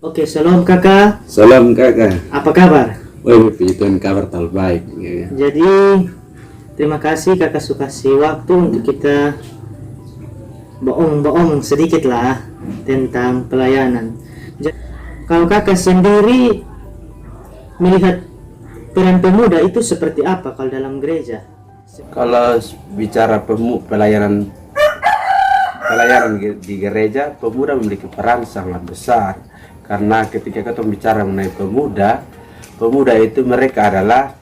Oke, salam kakak. Salam kakak. Apa kabar? Wih, Tuhan kabar terbaik. Ya. Jadi, terima kasih kakak suka kasih waktu untuk kita bohong-bohong sedikit lah tentang pelayanan. Kalau kakak sendiri melihat peran pemuda itu seperti apa kalau dalam gereja? Kalau bicara pelayanan di gereja, pemuda memiliki peran sangat besar. Karena ketika kita bicara mengenai pemuda itu mereka adalah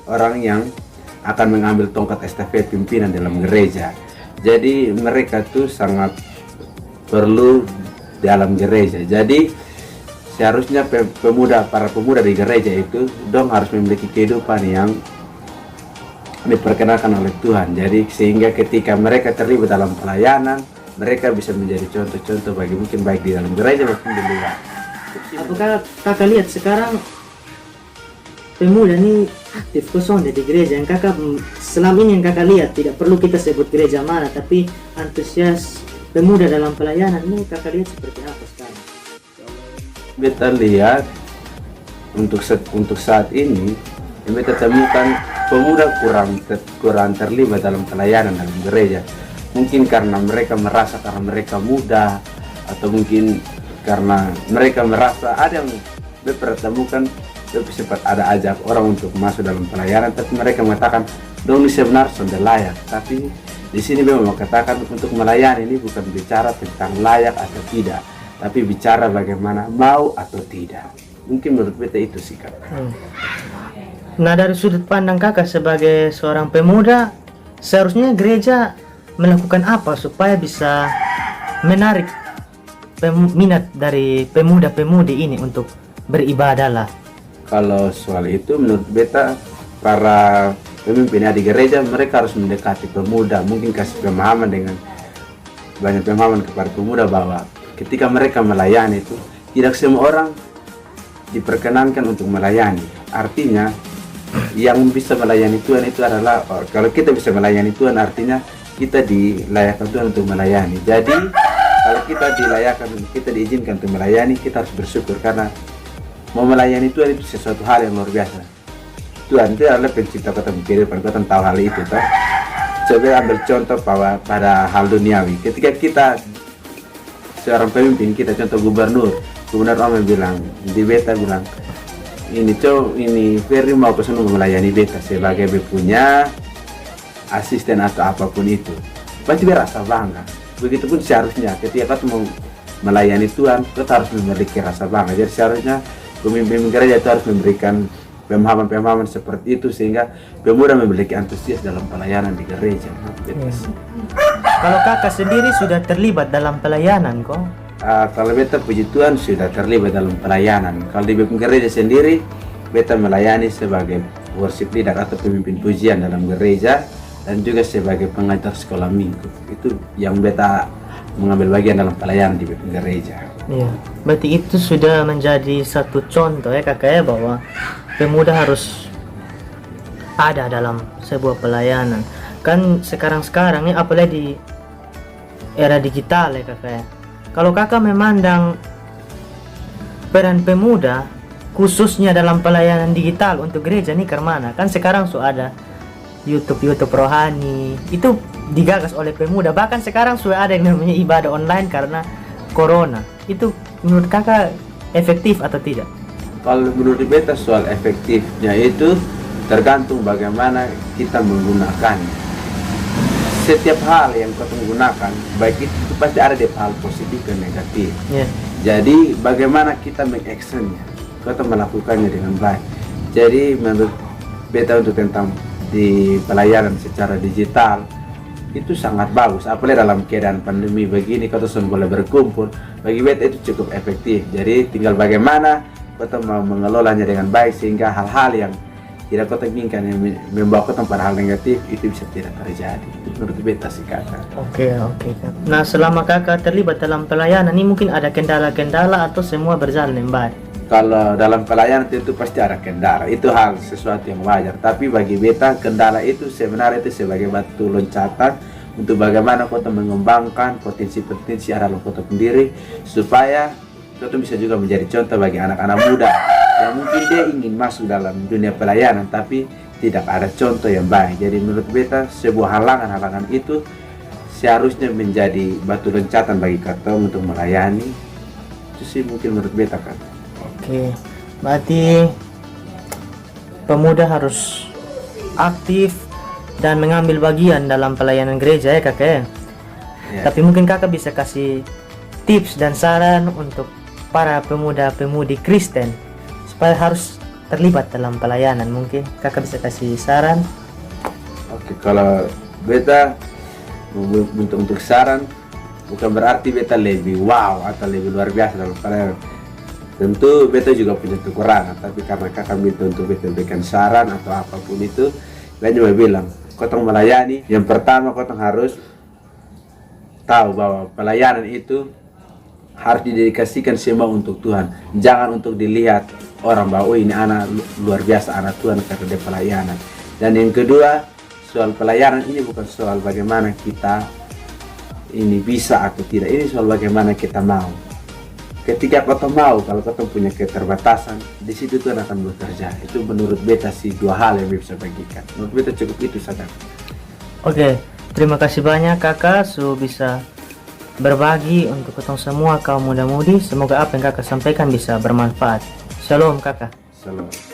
orang yang akan mengambil tongkat estafet pimpinan dalam gereja. Jadi mereka tuh sangat perlu dalam gereja. Jadi seharusnya para pemuda di gereja itu dong harus memiliki kehidupan yang diperkenalkan oleh Tuhan. Jadi sehingga ketika mereka terlibat dalam pelayanan, mereka bisa menjadi contoh-contoh bagi mungkin baik di dalam gereja maupun di luar. Apakah kakak lihat sekarang pemuda ini aktif kosong di gereja? Yang kakak selama ini yang kakak lihat, tidak perlu kita sebut gereja mana, tapi antusias pemuda dalam pelayanan ini kakak lihat seperti apa sekarang? Kita lihat untuk saat ini kita temukan pemuda kurang terlibat dalam pelayanan dalam gereja. Mungkin karena mereka merasa karena mereka muda, atau mungkin karena mereka merasa ada yang dipertemukan lebih cepat ada ajak orang untuk masuk dalam pelayanan, tapi mereka mengatakan dong ini sebenarnya sudah layak. Tapi di sini memang katakan untuk melayani ini bukan bicara tentang layak atau tidak, tapi bicara bagaimana mau atau tidak. Mungkin menurut beta itu sih kak. Nah, dari sudut pandang kakak sebagai seorang pemuda, seharusnya gereja melakukan apa supaya bisa menarik minat dari pemuda-pemudi ini untuk beribadah lah? Kalau soal itu menurut beta para pemimpin di gereja mereka harus mendekati pemuda, mungkin kasih pemahaman dengan banyak pemahaman kepada pemuda bahwa ketika mereka melayani itu tidak semua orang diperkenankan untuk melayani. Artinya yang bisa melayani Tuhan itu adalah kalau kita bisa melayani Tuhan artinya kita dilayakkan Tuhan untuk melayani. Jadi kalau kita diizinkan untuk melayani, kita harus bersyukur karena mau melayani Tuhan itu sesuatu hal yang luar biasa. Tuhan itu adalah pencipta kota kehidupan, kita tahu hal itu toh. Coba ambil contoh bahwa pada hal duniawi, ketika kita seorang pemimpin, kita contoh gubernur Om bilang, di beta bilang, ini Ferry mau kesana melayani beta sebagai punya asisten atau apapun itu, pasti berasa bangga. Begitupun seharusnya ketika kita mau melayani Tuhan, kita harus memiliki rasa bangga. Jadi seharusnya pemimpin gereja itu harus memberikan pemahaman-pemahaman seperti itu sehingga pemuda memiliki antusias dalam pelayanan di gereja. Kalau kakak sendiri sudah terlibat dalam pelayanan kok? Kalau beta puji Tuhan sudah terlibat dalam pelayanan. Kalau di gereja sendiri, beta melayani sebagai worship leader atau pemimpin pujian dalam gereja dan juga sebagai pengajar sekolah minggu. Itu yang beta mengambil bagian dalam pelayanan di gereja. Iya, berarti itu sudah menjadi satu contoh ya kakak ya, bahwa pemuda harus ada dalam sebuah pelayanan. Kan sekarang ya, apalagi di era digital ya kakak ya. Kalau kakak memandang peran pemuda khususnya dalam pelayanan digital untuk gereja nih kemana? Kan sekarang sudah ada YouTube rohani, itu digagas oleh pemuda. Bahkan sekarang sudah ada yang namanya ibadah online karena corona. Itu menurut kakak efektif atau tidak? Kalau menurut beta soal efektifnya itu tergantung bagaimana kita menggunakannya. Setiap hal yang kita menggunakan, baik itu pasti ada hal positif dan negatif. Jadi bagaimana kita mengactionnya, kita melakukannya dengan baik. Jadi menurut beta untuk tentang di pelayanan secara digital itu sangat bagus, apalagi dalam keadaan pandemi begini kita semua boleh berkumpul. Bagi beta itu cukup efektif. Jadi tinggal bagaimana kita mau mengelolanya dengan baik sehingga hal-hal yang tidak kita inginkan yang membawa kita pada hal negatif itu bisa tidak terjadi. Menurut beta sih kakak. Oke. Nah, selama kakak terlibat dalam pelayanan ini mungkin ada kendala-kendala atau semua berjalan dengan baik? Kalau dalam pelayanan itu pasti ada kendala, itu hal sesuatu yang wajar. Tapi bagi beta kendala itu sebenarnya itu sebagai batu loncatan untuk bagaimana kota mengembangkan potensi-potensi dalam kota sendiri supaya kita bisa juga menjadi contoh bagi anak-anak muda yang mungkin dia ingin masuk dalam dunia pelayanan tapi tidak ada contoh yang baik. Jadi menurut beta sebuah halangan itu seharusnya menjadi batu loncatan bagi kita untuk melayani. Itu sih mungkin menurut beta kan. Oke, berarti pemuda harus aktif dan mengambil bagian dalam pelayanan gereja ya kakak ya. Ya. Tapi mungkin kakak bisa kasih tips dan saran untuk para pemuda-pemudi Kristen supaya harus terlibat dalam pelayanan. Mungkin kakak bisa kasih saran. Oke, kalau beta untuk saran bukan berarti beta lebih wow atau lebih luar biasa dalam pelayanan. Tentu beta juga punya kekurangan, tapi karena kakak minta untuk beta berikan saran atau apapun itu, beta juga bilang, kotong melayani, yang pertama kotong harus tahu bahwa pelayanan itu harus didedikasikan semua untuk Tuhan. Jangan untuk dilihat orang bahwa oh ini anak luar biasa, anak Tuhan karena dia pelayanan. Dan yang kedua, soal pelayanan ini bukan soal bagaimana kita ini bisa atau tidak, ini soal bagaimana kita mau. Ketika kau mau, kalau kau punya keterbatasan, di situ Tuhan akan bekerja. Itu menurut beta sih dua hal yang bisa bagikan. Menurut beta cukup itu saja. Oke, terima kasih banyak kakak bisa berbagi untuk ketong semua kaum muda-mudi. Semoga apa yang kakak sampaikan bisa bermanfaat. Shalom kakak. Salam.